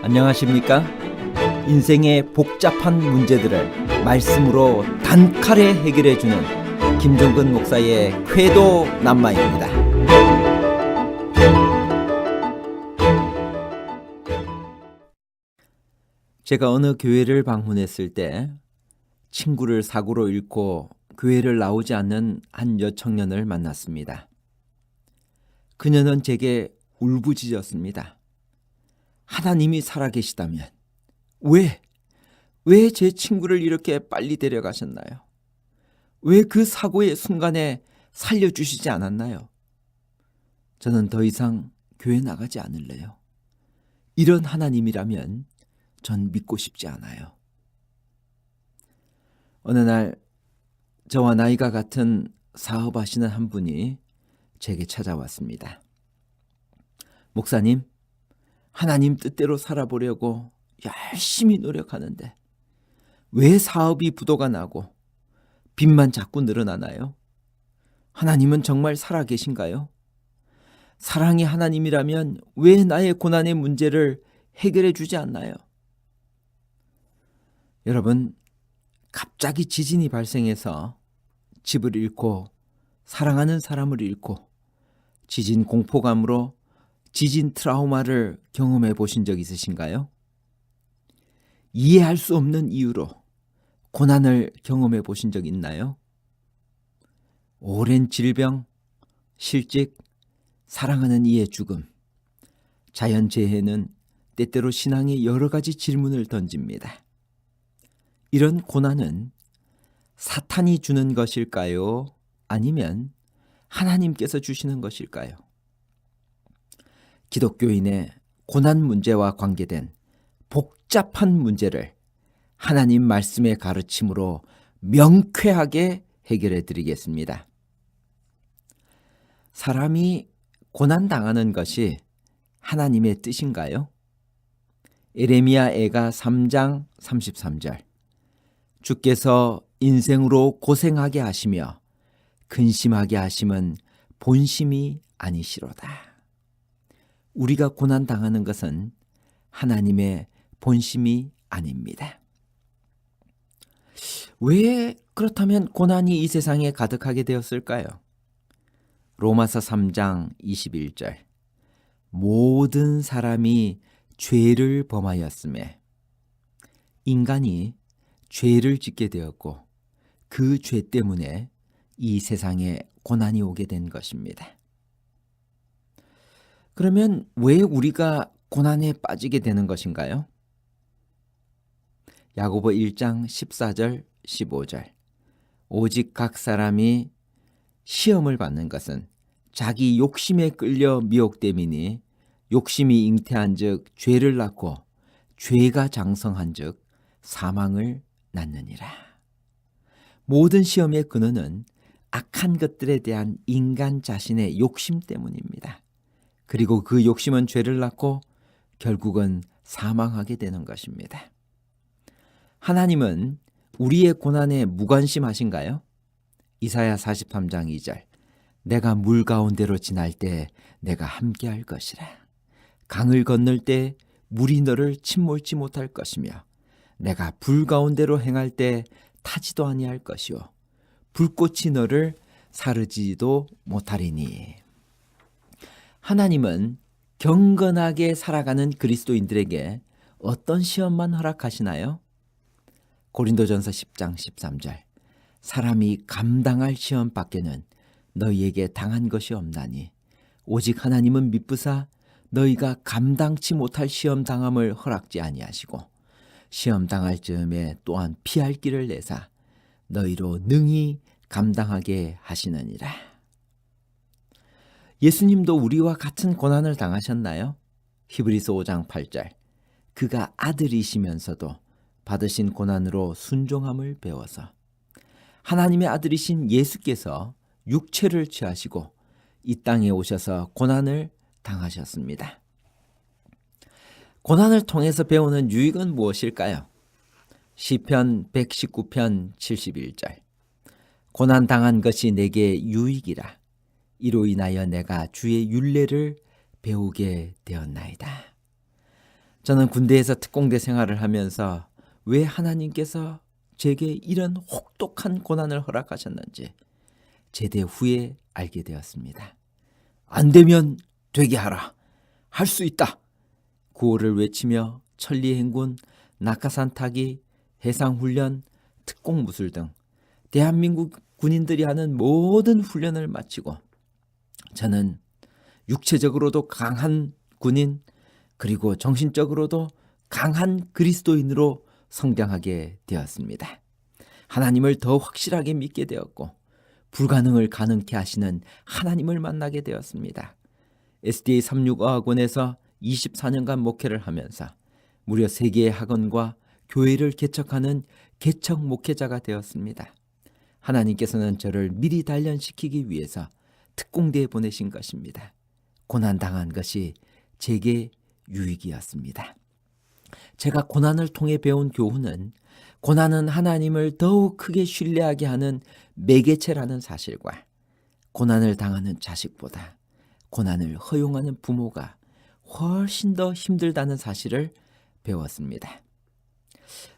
안녕하십니까? 인생의 복잡한 문제들을 말씀으로 단칼에 해결해주는 김종근 목사의 쾌도 남마입니다. 제가 어느 교회를 방문했을 때 친구를 사고로 잃고 교회를 나오지 않는 한 여청년을 만났습니다. 그녀는 제게 울부짖었습니다. 하나님이 살아계시다면 왜 제 친구를 이렇게 빨리 데려가셨나요? 왜 그 사고의 순간에 살려주시지 않았나요? 저는 더 이상 교회 나가지 않을래요. 이런 하나님이라면 전 믿고 싶지 않아요. 어느 날 저와 나이가 같은 사업하시는 한 분이 제게 찾아왔습니다. 목사님, 하나님 뜻대로 살아보려고 열심히 노력하는데 왜 사업이 부도가 나고 빚만 자꾸 늘어나나요? 하나님은 정말 살아계신가요? 사랑의 하나님이라면 왜 나의 고난의 문제를 해결해 주지 않나요? 여러분, 갑자기 지진이 발생해서 집을 잃고 사랑하는 사람을 잃고 지진 공포감으로 지진 트라우마를 경험해 보신 적 있으신가요? 이해할 수 없는 이유로 고난을 경험해 보신 적 있나요? 오랜 질병, 실직, 사랑하는 이의 죽음, 자연재해는 때때로 신앙에 여러 가지 질문을 던집니다. 이런 고난은 사탄이 주는 것일까요? 아니면 하나님께서 주시는 것일까요? 기독교인의 고난 문제와 관계된 복잡한 문제를 하나님 말씀의 가르침으로 명쾌하게 해결해 드리겠습니다. 사람이 고난당하는 것이 하나님의 뜻인가요? 에레미야 애가 3장 33절. 주께서 인생으로 고생하게 하시며 근심하게 하심은 본심이 아니시로다. 우리가 고난당하는 것은 하나님의 본심이 아닙니다. 왜 그렇다면 고난이 이 세상에 가득하게 되었을까요? 로마서 3장 21절. 모든 사람이 죄를 범하였음에 인간이 죄를 짓게 되었고 그 죄 때문에 이 세상에 고난이 오게 된 것입니다. 그러면 왜 우리가 고난에 빠지게 되는 것인가요? 야고보 1장 14절 15절. 오직 각 사람이 시험을 받는 것은 자기 욕심에 끌려 미혹됨이니 욕심이 잉태한즉 죄를 낳고 죄가 장성한즉 사망을 낳느니라. 모든 시험의 근원은 악한 것들에 대한 인간 자신의 욕심 때문입니다. 그리고 그 욕심은 죄를 낳고 결국은 사망하게 되는 것입니다. 하나님은 우리의 고난에 무관심하신가요? 이사야 43장 2절. 내가 물 가운데로 지날 때 내가 함께할 것이라. 강을 건널 때 물이 너를 침몰치 못할 것이며 내가 불 가운데로 행할 때 타지도 아니할 것이요 불꽃이 너를 사르지도 못하리니. 하나님은 경건하게 살아가는 그리스도인들에게 어떤 시험만 허락하시나요? 고린도전서 10장 13절. 사람이 감당할 시험 밖에는 너희에게 당한 것이 없나니 오직 하나님은 미쁘사 너희가 감당치 못할 시험 당함을 허락지 아니하시고 시험 당할 즈음에 또한 피할 길을 내사 너희로 능히 감당하게 하시느니라. 예수님도 우리와 같은 고난을 당하셨나요? 히브리서 5장 8절. 그가 아들이시면서도 받으신 고난으로 순종함을 배워서 하나님의 아들이신 예수께서 육체를 취하시고 이 땅에 오셔서 고난을 당하셨습니다. 고난을 통해서 배우는 유익은 무엇일까요? 시편 119편 71절. 고난 당한 것이 내게 유익이라. 이로 인하여 내가 주의 율례를 배우게 되었나이다. 저는 군대에서 특공대 생활을 하면서 왜 하나님께서 제게 이런 혹독한 고난을 허락하셨는지 제대 후에 알게 되었습니다. 안 되면 되게 하라. 할 수 있다. 구호를 외치며 천리행군, 낙하산 타기, 해상훈련, 특공무술 등 대한민국 군인들이 하는 모든 훈련을 마치고 저는 육체적으로도 강한 군인, 그리고 정신적으로도 강한 그리스도인으로 성장하게 되었습니다. 하나님을 더 확실하게 믿게 되었고 불가능을 가능케 하시는 하나님을 만나게 되었습니다. SDA 365학원에서 24년간 목회를 하면서 무려 3개의 학원과 교회를 개척하는 개척 목회자가 되었습니다. 하나님께서는 저를 미리 단련시키기 위해서 특공대에 보내신 것입니다. 고난당한 것이 제게 유익이었습니다. 제가 고난을 통해 배운 교훈은 고난은 하나님을 더욱 크게 신뢰하게 하는 매개체라는 사실과 고난을 당하는 자식보다 고난을 허용하는 부모가 훨씬 더 힘들다는 사실을 배웠습니다.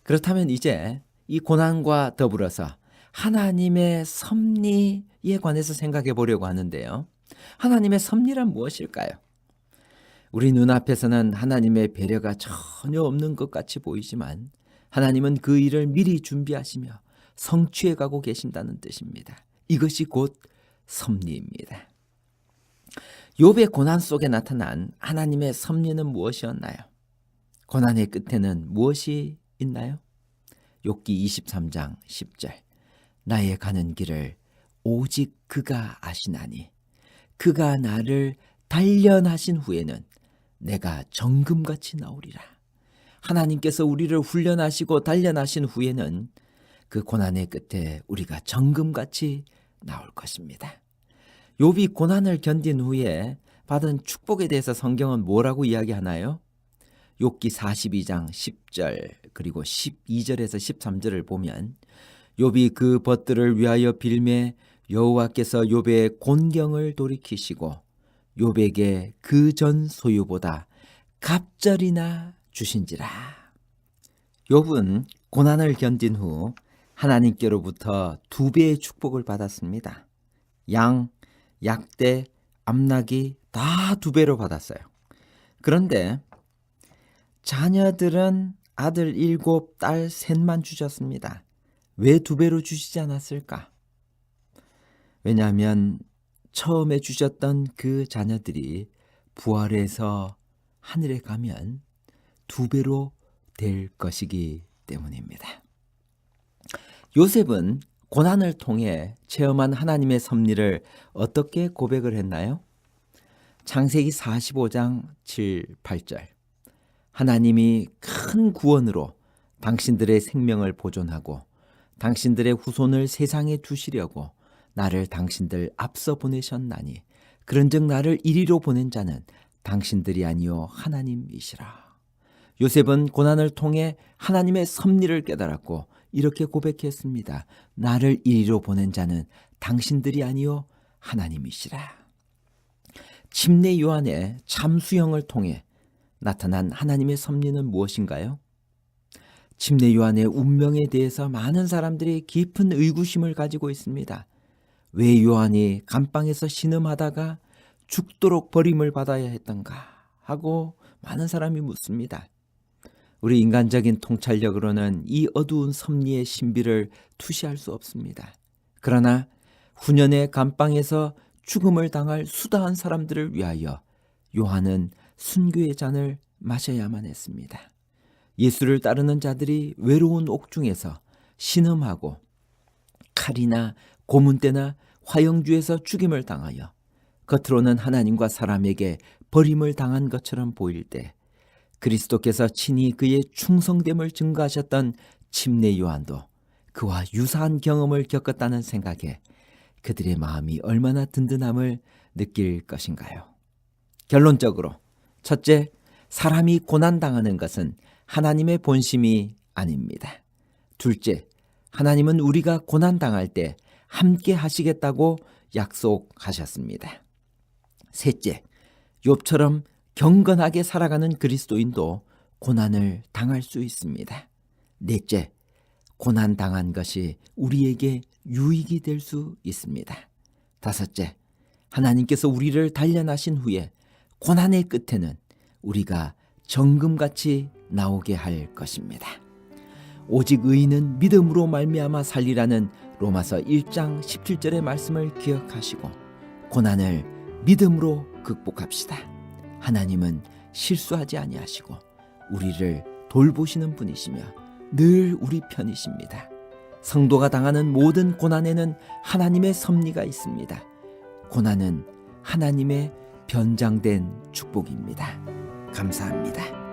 그렇다면 이제 이 고난과 더불어서 하나님의 섭리에 관해서 생각해 보려고 하는데요. 하나님의 섭리란 무엇일까요? 우리 눈앞에서는 하나님의 배려가 전혀 없는 것 같이 보이지만 하나님은 그 일을 미리 준비하시며 성취해 가고 계신다는 뜻입니다. 이것이 곧 섭리입니다. 욥의 고난 속에 나타난 하나님의 섭리는 무엇이었나요? 고난의 끝에는 무엇이 있나요? 욥기 23장 10절. 나의 가는 길을 오직 그가 아시나니 그가 나를 단련하신 후에는 내가 정금같이 나오리라. 하나님께서 우리를 훈련하시고 단련하신 후에는 그 고난의 끝에 우리가 정금같이 나올 것입니다. 욥이 고난을 견딘 후에 받은 축복에 대해서 성경은 뭐라고 이야기하나요? 욥기 42장 10절 그리고 12절에서 13절을 보면 욥이 그 벗들을 위하여 빌매 여호와께서 욥의 곤경을 돌이키시고 욥에게 그 전 소유보다 갑절이나 주신지라. 욥은 고난을 견딘 후 하나님께로부터 2배의 축복을 받았습니다. 양, 약대, 암나기 다 2배로 받았어요. 그런데 자녀들은 아들 7, 딸 3만 주셨습니다. 왜 2배로 주시지 않았을까? 왜냐하면 처음에 주셨던 그 자녀들이 부활해서 하늘에 가면 2배로 될 것이기 때문입니다. 요셉은 고난을 통해 체험한 하나님의 섭리를 어떻게 고백을 했나요? 창세기 45장 7, 8절. 하나님이 큰 구원으로 당신들의 생명을 보존하고 당신들의 후손을 세상에 두시려고 나를 당신들 앞서 보내셨나니 그런즉 나를 이리로 보낸 자는 당신들이 아니요 하나님이시라. 요셉은 고난을 통해 하나님의 섭리를 깨달았고 이렇게 고백했습니다. 나를 이리로 보낸 자는 당신들이 아니요 하나님이시라. 침례 요한의 참수형을 통해 나타난 하나님의 섭리는 무엇인가요? 침례 요한의 운명에 대해서 많은 사람들이 깊은 의구심을 가지고 있습니다. 왜 요한이 감방에서 신음하다가 죽도록 버림을 받아야 했던가 하고 많은 사람이 묻습니다. 우리 인간적인 통찰력으로는 이 어두운 섭리의 신비를 투시할 수 없습니다. 그러나 후년의 감방에서 죽음을 당할 수다한 사람들을 위하여 요한은 순교의 잔을 마셔야만 했습니다. 예수를 따르는 자들이 외로운 옥중에서 신음하고 칼이나 고문대나 화영주에서 죽임을 당하여 겉으로는 하나님과 사람에게 버림을 당한 것처럼 보일 때 그리스도께서 친히 그의 충성됨을 증거하셨던 침례 요한도 그와 유사한 경험을 겪었다는 생각에 그들의 마음이 얼마나 든든함을 느낄 것인가요? 결론적으로 첫째, 사람이 고난당하는 것은 하나님의 본심이 아닙니다. 둘째, 하나님은 우리가 고난당할 때 함께 하시겠다고 약속하셨습니다. 셋째, 욥처럼 경건하게 살아가는 그리스도인도 고난을 당할 수 있습니다. 넷째, 고난 당한 것이 우리에게 유익이 될 수 있습니다. 다섯째, 하나님께서 우리를 단련하신 후에 고난의 끝에는 우리가 정금같이 나오게 할 것입니다. 오직 의인은 믿음으로 말미암아 살리라는 로마서 1장 17절의 말씀을 기억하시고 고난을 믿음으로 극복합시다. 하나님은 실수하지 아니하시고 우리를 돌보시는 분이시며 늘 우리 편이십니다. 성도가 당하는 모든 고난에는 하나님의 섭리가 있습니다. 고난은 하나님의 변장된 축복입니다. 감사합니다.